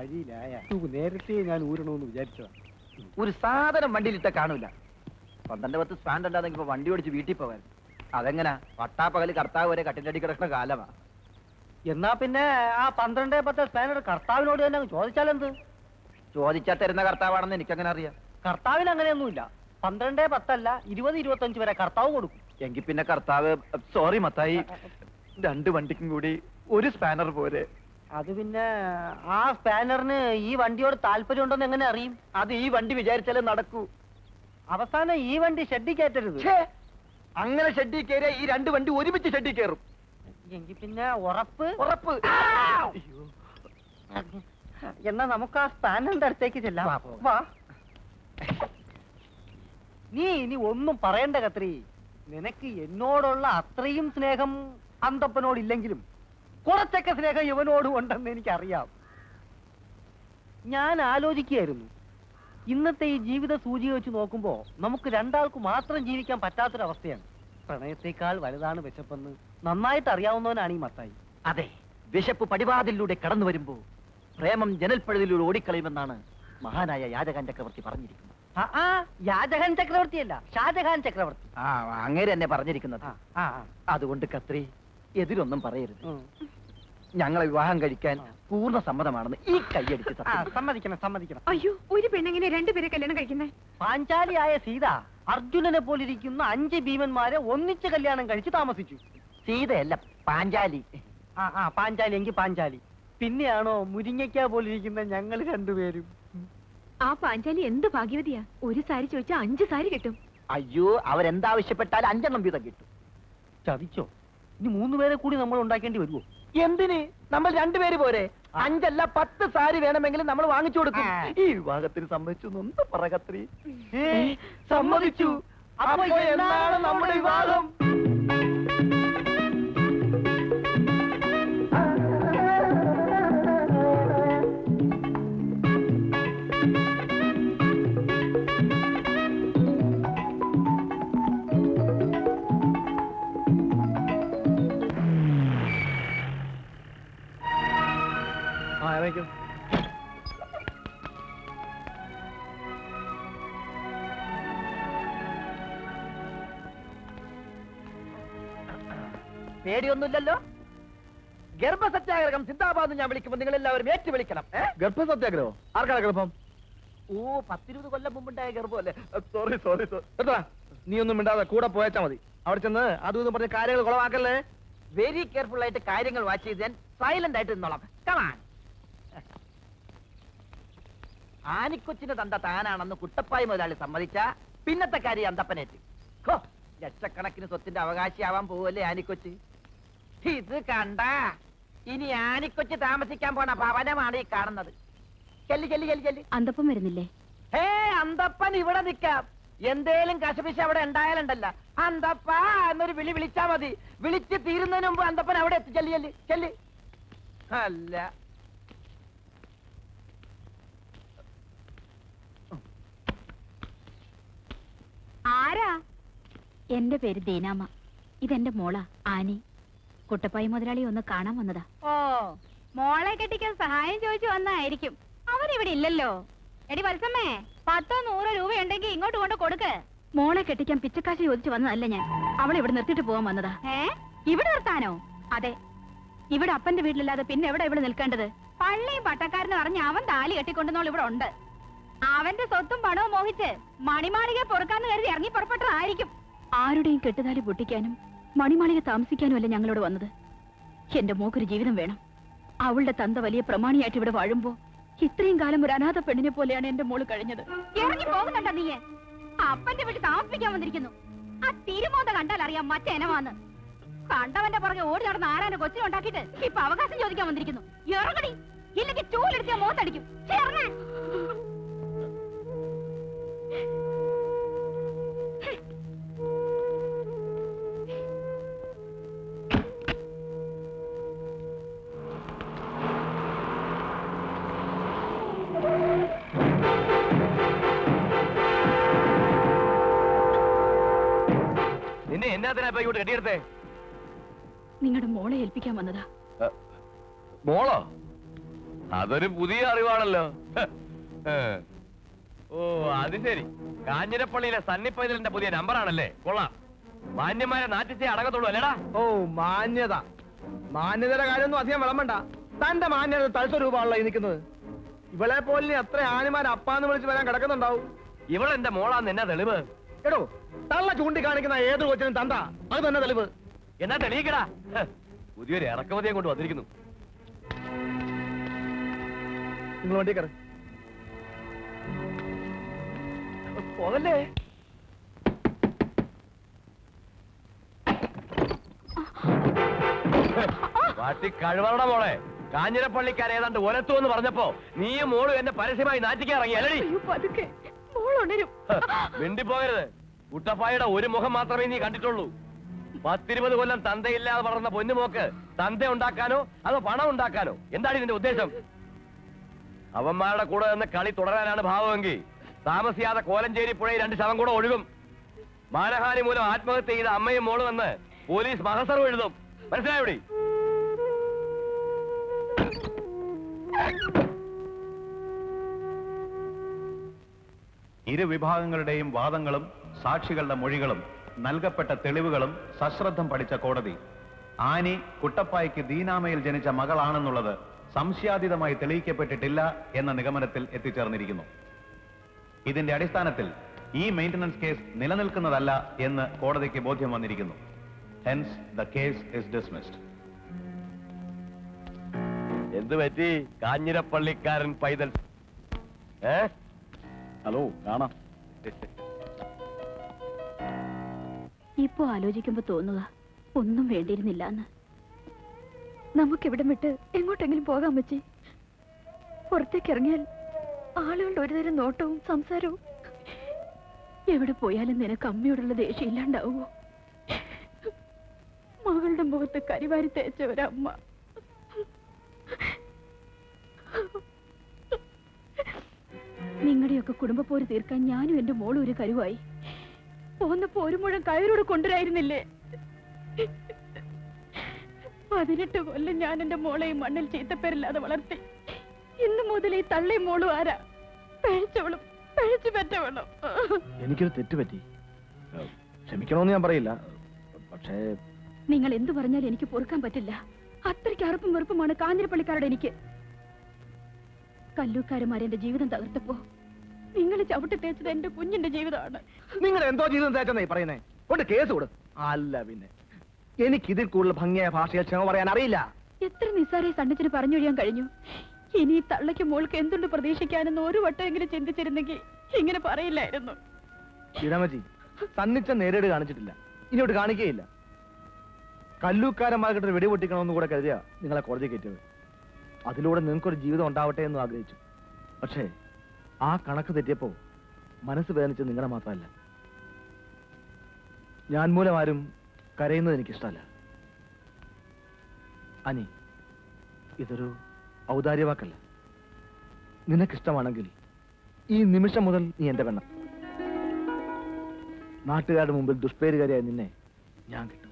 വഴിയിലായ നേരത്തെ ഞാൻ ഊരണമെന്ന് വിചാരിച്ചതാ. ഒരു സാധനം വണ്ടിയിലിട്ട കാണൂല. 12-10 സ്പാൻഡ് അല്ലാതെങ്കിൽ ഇപ്പൊ വണ്ടി ഓടിച്ച് വീട്ടിൽ പോകാൻ. അതെങ്ങനാ പട്ടാപ്പകല് കർത്താവ് വരെ കട്ടിന്റെ അടി കിടക്കുന്ന കാലമാ. എന്നാ പിന്നെ ആ 12-10 സ്പാനർ കർത്താവിനോട് തന്നെ ചോദിച്ചാലെന്ത്? ചോദിച്ചാൽ തരുന്ന കർത്താവാണെന്ന് എനിക്കങ്ങനെ അറിയാം. കർത്താവിന് അങ്ങനെയൊന്നുമില്ല. 12-10 അല്ല 20-25 വരെ കർത്താവ് കൊടുക്കും. എങ്കിൽ പിന്നെ കർത്താവ് സോറി മത്തായി, 2 വണ്ടിക്കും കൂടി ഒരു സ്പാനർ പോരെ. അത് പിന്നെ ആ സ്പാനറിന് ഈ വണ്ടിയോട് താല്പര്യം ഉണ്ടെന്ന് എങ്ങനെ അറിയും? അത് ഈ വണ്ടി വിചാരിച്ചാലേ നടക്കൂ. അവസാനം ഈ വണ്ടി ഷെഡിൽ കയറ്റരുത്. അങ്ങനെ ഷെഡിൽ കയറിയ ഈ 2 വണ്ടി ഒരുമിച്ച് ഷെഡിൽ കയറും. എങ്കിൽ പിന്നെ ഉറപ്പ്. അയ്യോ. എന്നാ നമുക്ക് ആ സ്പാനറിന്റെ അടുത്തേക്ക് ചെല്ലാം. വാ. നീ ഇനി ഒന്നും പറയണ്ട കത്രി. നിനക്ക് എന്നോടുള്ള അത്രയും സ്നേഹം അന്തപ്പനോടില്ലെങ്കിലും കുറച്ചൊക്കെ സ്നേഹം ഇവനോടും ഉണ്ടെന്ന് എനിക്കറിയാം. ഞാൻ ആലോചിക്കുകയായിരുന്നു, ഇന്നത്തെ ഈ ജീവിത സൂചിക വെച്ച് നോക്കുമ്പോ നമുക്ക് രണ്ടാൾക്ക് മാത്രം ജീവിക്കാൻ പറ്റാത്തൊരവസ്ഥയാണ്. പ്രണയത്തെക്കാൾ വലുതാണ് വിശപ്പെന്ന് നന്നായിട്ട് അറിയാവുന്നവനാണ് ഈ മത്തായി. അതെ, വിശപ്പ് പടിവാതിലൂടെ കടന്നു വരുമ്പോ പ്രേമം ജനൽപ്പഴുതിലൂടെ ഓടിക്കളയുമെന്നാണ് മഹാനായ യാചകൻ ചക്രവർത്തി പറഞ്ഞിരിക്കുന്നത്. യാചകൻ ചക്രവർത്തിയല്ല, ഷാജഹാൻ ചക്രവർത്തി. അങ്ങേര് എന്നെ പറഞ്ഞിരിക്കുന്നത്. അതുകൊണ്ട് കത്രി എതിരൊന്നും പറയരുത്. ഞങ്ങളെ വിവാഹം കഴിക്കാൻ പൂർണ്ണ സമ്മതമാണെന്ന് ഈ കൈയടിച്ച് സമ്മതിക്കണം. അയ്യോ, ഒരു പെണ്ണെങ്ങനെ 2 പേരെ കല്യാണം കഴിക്കുന്നേ? പാഞ്ചാലിയായ സീത അർജുനനെ പോലിരിക്കുന്ന 5 ഭീമന്മാരെ ഒന്നിച്ച് കല്യാണം കഴിച്ച് താമസിച്ചു. സീതയല്ല, പാഞ്ചാലി. പാഞ്ചാലി എങ്കിൽ പാഞ്ചാലി. പിന്നെയാണോ മുരിങ്ങയ്ക്ക പോലിരിക്കുന്ന ഞങ്ങൾ 2 പേരും? ആ പാഞ്ചാലി എന്ത് ഭാഗ്യവതിയാ. ഒരു സാരി ചോദിച്ചാൽ 5 സാരി കിട്ടും. അയ്യോ, അവരെന്താവശ്യപ്പെട്ടാൽ 5 എണ്ണം വീതം കിട്ടും. ചതിച്ചോ? ഇനി 3 പേരെ കൂടി നമ്മൾ ഉണ്ടാക്കേണ്ടി വരുമോ? എന്തിന്? നമ്മൾ 2 പേര് പോരെ? 5 അല്ല 10 സാരി വേണമെങ്കിലും നമ്മൾ വാങ്ങിച്ചു കൊടുക്കും. ഈ വിവാഹത്തിന് സമ്മതിച്ചു ഒന്ന് പറ കത്രി. സമ്മതിച്ചു. അപ്പൊ എന്നാണ് നമ്മുടെ വിവാഹം? പേടിയൊന്നുമില്ലല്ലോ. ഗർഭസത്യാഗ്രഹം സിന്ദാബാദ് ഞാൻ വിളിക്കുമ്പോൾ നിങ്ങൾ എല്ലാവരും ഏറ്റു വിളിക്കണം. ഗർഭസത്യാഗ്രഹോ? ആർക്കാണ് ഗർഭം? 10-20 കൊല്ലം മുമ്പുണ്ടായ ഗർഭം അല്ലേ? സോറി. നീ ഒന്നും മിണ്ടാതെ കൂടെ പോയച്ചാ മതി. അവിടെ ചെന്ന് അതും ഇതും പറഞ്ഞ കാര്യങ്ങൾ കുളവാക്കല്ലേ. വെരി കെയർഫുൾ ആയിട്ട് കാര്യങ്ങൾ വാച്ച് ചെയ്ത് ഞാൻ സൈലന്റ് ആയിട്ട് നിന്നോളാം. കമാൻ. ആനിക്കൊച്ചിന്റെ തന്ത താനാണെന്ന് കുട്ടപ്പായി മുതലാളി സമ്മതിച്ച പിന്നത്തെ കാര്യം അന്തപ്പനേറ്റ്. ലക്ഷക്കണക്കിന് സ്വത്തിന്റെ അവകാശിയാവാൻ പോവല്ലേ ആനിക്കൊച്ചി. ഇത് കണ്ട ഇനി ആനിക്കൊച്ചി താമസിക്കാൻ പോണ ഭവനമാണ് ഈ കാണുന്നത്. ചെല്ലി. അന്തപ്പം വരുന്നില്ലേ? അന്തപ്പൻ ഇവിടെ നിൽക്കാം. എന്തേലും കശപിശ അവിടെ ഉണ്ടായാലുണ്ടല്ല, അന്തപ്പ എന്നൊരു വിളി വിളിച്ചാ മതി. വിളിച്ച് തീരുന്നതിന് മുമ്പ് അന്തപ്പൻ അവിടെ എത്തി. ചെല്ലി. അല്ല, ആരാ? എന്റെ പേര് ദീനാമ. ഇതെന്റെ മോളാ ആനി. കുട്ടപ്പായി മുതലാളി ഒന്ന് കാണാൻ വന്നതാ. ഓ, മോളെ കെട്ടിക്കാൻ സഹായം ചോദിച്ചു വന്നായിരിക്കും. അവരിവിടെ ഇല്ലല്ലോ. എടി വത്സമ്മേ, 10-100 രൂപയുണ്ടെങ്കിൽ ഇങ്ങോട്ട് കൊണ്ട് കൊടുക്ക്. മോളെ കെട്ടിക്കാൻ പിച്ചക്കാശ് ചോദിച്ചു വന്നതല്ല ഞാൻ. അവളെ ഇവിടെ നിർത്തിട്ട് പോവാൻ വന്നതാ. ഇവിടെ നിർത്താനോ? അതെ, ഇവിടെ അപ്പന്റെ വീട്ടിലല്ലാതെ പിന്നെ എവിടെ ഇവിടെ നിൽക്കേണ്ടത്? പള്ളിയും പട്ടക്കാരനും അറിഞ്ഞ് അവൻ താലി കെട്ടിക്കൊണ്ടുവന്നോൾ ഇവിടെ ഉണ്ട്. അവന്റെ സ്വത്തും പണവും മോഹിച്ച് മണിമാളിക പൊറുക്കാന്ന് കരുതി ഇറങ്ങി പുറപ്പെട്ടതായിരിക്കും. ആരുടെയും കെട്ടുതാലി പൊട്ടിക്കാനും മണിമാളിക താമസിക്കാനും അല്ല ഞങ്ങളോട് വന്നത്. എന്റെ മോക്കൊരു ജീവിതം വേണം. അവളുടെ തന്ത വലിയ പ്രമാണിയായിട്ട് ഇവിടെ വാഴുമ്പോ ഇത്രയും കാലം ഒരു അനാഥ പെണ്ണിനെ പോലെയാണ് എന്റെ മോള് കഴിഞ്ഞത്. ഇറങ്ങി പോകുന്നുണ്ടോ നീ? അപ്പന്റെ വീട്ടിൽ താമസിക്കാൻ വന്നിരിക്കുന്നു. ആ തിരുമോത കണ്ടാൽ അറിയാം മറ്റേനമാന്ന്. കണ്ടവന്റെ പുറകെ ഓടി നടന്ന ആരാന്റെ കൊച്ചിനെ ഉണ്ടാക്കിയിട്ട് ഇപ്പൊ അവകാശം ചോദിക്കാൻ വന്നിരിക്കുന്നു. ഇറങ്ങടി, ഇല്ലെങ്കിൽ ചൂലെടുത്ത് മോത്തടിക്കും. നിന്നെ എന്നാത്തിനാ ഇങ്ങോട്ട് കെട്ടിയെടുത്തേ? നിങ്ങളുടെ മോളെ ഏൽപ്പിക്കാൻ വന്നതാ. മോളോ? അതൊരു പുതിയ അറിവാണല്ലോ. ഓ അത് ശരി, കാഞ്ഞിരപ്പള്ളിയിലെ സണ്ണി പൈതലിന്റെ പുതിയ നമ്പറാണല്ലേ? കൊള്ളാം. മാന്യന്മാരെ നാട്ടിച്ചേ അടങ്ങത്തുള്ളൂ അല്ലേടാ? ഓ മാന്യത, മാന്യതയുടെ കാര്യമൊന്നും അധികം വിളമ്പണ്ട. തന്റെ മാന്യത തൽസ രൂപമാണല്ലോ ഈ നിൽക്കുന്നത്. ഇവളെ പോലെ എത്ര ആനിമാർ അപ്പാന്ന് വിളിച്ച് വരാൻ കിടക്കുന്നുണ്ടാവും. ഇവളെന്റെ മോളാന്ന് എന്നാ തെളിവ്? എടോ, തള്ള ചൂണ്ടിക്കാണിക്കുന്ന ഏത് കൊച്ചിനും തന്ത, അത് തന്നെ തെളിവ്. എന്നാ തെളിയിക്കടാ. പുതിയൊരു ഇറക്കുമതിയെ കൊണ്ട് വന്നിരിക്കുന്നു. നിങ്ങൾ വണ്ടി കയറി പോകല്ലേ. വാട്ടി കഴിവറുടെ മോളെ, കാഞ്ഞിരപ്പള്ളിക്കാർ ഏതാണ്ട് ഒലത്തു എന്ന് പറഞ്ഞപ്പോ നീയും മോളും എന്നെ പരസ്യമായി നാറ്റിക്കാൻ ഇറങ്ങി അല്ലടി? മിണ്ടിപ്പോകരുത്. കുട്ടപ്പായുടെ ഒരു മുഖം മാത്രമേ നീ കണ്ടിട്ടുള്ളൂ. 10-20 കൊല്ലം തന്തയില്ലാതെ വളർന്ന പൊന്നുമോക്ക് തന്ത ഉണ്ടാക്കാനോ അതോ പണം ഉണ്ടാക്കാനോ? എന്താണ് ഇതിന്റെ ഉദ്ദേശം? അവന്മാരുടെ കൂടെ നിന്ന് കളി തുടരാനാണ് ഭാവമെങ്കിൽ താമസിയാതെ കോലഞ്ചേരി പുഴയിൽ 2 ശവം കൂടെ ഒഴുകും. മാനഹാനി മൂലം ആത്മഹത്യ ചെയ്ത അമ്മയും മോളും എന്ന് പോലീസ് മഹസറും എഴുതും. മനസ്സിലായോടി? ഇരുവിഭാഗങ്ങളുടെയും വാദങ്ങളും സാക്ഷികളുടെ മൊഴികളും നൽകപ്പെട്ട തെളിവുകളും സശ്രദ്ധം പഠിച്ച കോടതി ആനി കുട്ടപ്പായ്ക്ക് ദീനാമയിൽ ജനിച്ച മകളാണെന്നുള്ളത് സംശയാതീതമായി തെളിയിക്കപ്പെട്ടിട്ടില്ല എന്ന നിഗമനത്തിൽ എത്തിച്ചേർന്നിരിക്കുന്നു. ഇതിന്റെ അടിസ്ഥാനത്തിൽ ഈ മെയിന്റനൻസ് കേസ് നിലനിൽക്കുന്നതല്ല എന്ന് കോടതിക്ക് ബോധ്യം വന്നിരിക്കുന്നു. Hence the case is dismissed. എന്ത് പറ്റി കാഞ്ഞിരപ്പള്ളിക്കാരൻ പൈതൽ? ഹലോ, കാണാം. ഇപ്പോ ആലോചിക്കുമ്പോ തോന്നുക ഒന്നും വേണ്ടിയിരുന്നില്ല എന്ന്. നമുക്കിവിടം വിട്ട് എങ്ങോട്ടെങ്കിലും പോകാൻ പറ്റി. പുറത്തേക്ക് ഇറങ്ങിയാൽ ആളുകളുടെ ഒരുതരം നോട്ടവും സംസാരവും. എവിടെ പോയാലും നിനക്ക് അമ്മയോടുള്ള ദേഷ്യം ഇല്ലാണ്ടാവുമോ? മകളുടെ മുഖത്ത് കരിവാരി തേച്ച ഒരമ്മ. നിങ്ങളുടെയൊക്കെ കുടുംബപ്പോര് തീർക്കാൻ ഞാനും എന്റെ മോളും ഒരു കരുവായി. പോന്നപ്പോ ഒരു മുഴം കയറോട് കൊണ്ടുവരായിരുന്നില്ലേ? 18 കൊല്ലം ഞാൻ എന്റെ മോളെ ഈ മണ്ണിൽ ചീത്തപ്പേരില്ലാതെ വളർത്തി. ഇന്ന് മുതൽ ഈ തള്ളയും മോളും ആരാ? പഴിച്ചവളും പഴിച്ചു പറ്റവളും. എനിക്കൊരു തെറ്റ് പറ്റി, ക്ഷമിക്കണമെന്ന് ഞാൻ പറയില്ല. പക്ഷേ നിങ്ങൾ എന്തു പറഞ്ഞാലും എനിക്ക് പൊറുക്കാൻ പറ്റില്ല. അത്രയ്ക്ക് അറുപ്പും വെറുപ്പുമാണ് കാഞ്ഞിരപ്പള്ളിക്കാരുടെ എനിക്ക്. കല്ലൂക്കാരന്മാരെന്റെ ജീവിതം തകർത്തപ്പോ നിങ്ങൾ ചവിട്ടി തേച്ചത് എന്റെ കുഞ്ഞിന്റെ ജീവിതമാണ്. നിങ്ങൾ എന്തോ ജീവിതം തേച്ചെന്നേ പറയുന്നേ? കൊണ്ട് കേസ് കൊടു. അല്ല പിന്നെ എനിക്കിതിൽ കൂടുതൽ ഭംഗിയായ ഭാഷയിൽ ക്ഷമ പറയാൻ അറിയില്ല. എത്ര നിസ്സാരെ സണ്ണിച്ചിന് പറഞ്ഞൊഴിയാൻ കഴിഞ്ഞു. ഇനി ഈ തള്ളയ്ക്ക് മോൾക്ക് എന്തുണ്ട് പ്രതീക്ഷിക്കാനെന്ന് ഒരു വട്ടമെങ്കിലും ചിന്തിച്ചിരുന്നെങ്കിൽ ഇങ്ങനെ പറയില്ലായിരുന്നു. ഇടമജി, സന്നിച്ച നേരിട്ട് കാണിച്ചിട്ടില്ല, ഇനിയോട്ട് കാണിക്കുകയില്ല. കല്ലൂക്കാരന്മാർക്കിട്ട് വെടിപൊട്ടിക്കണമെന്ന് കൂടെ കരുതിയാ നിങ്ങളെ കോടതി കയറ്റിയത്. അതിലൂടെ നിങ്ങൾക്കൊരു ജീവിതം ഉണ്ടാവട്ടെ എന്ന് ആഗ്രഹിച്ചു. പക്ഷേ ആ കണക്ക് തെറ്റിയപ്പോ മനസ്സ് വേദനിച്ചത് നിങ്ങളെ മാത്രമല്ല, ഞാൻ മൂലം ആരും കരയുന്നത് എനിക്കിഷ്ടമല്ല. അനി, ഇതൊരു ഔദാര്യവാക്കല്ല. നിനക്കിഷ്ടമാണെങ്കിൽ ഈ നിമിഷം മുതൽ നീ എന്റെ പെണ്ണ. നാട്ടുകാരുടെ മുമ്പിൽ ദുഷ്പേരുകാരിയായ നിന്നെ ഞാൻ കിട്ടും.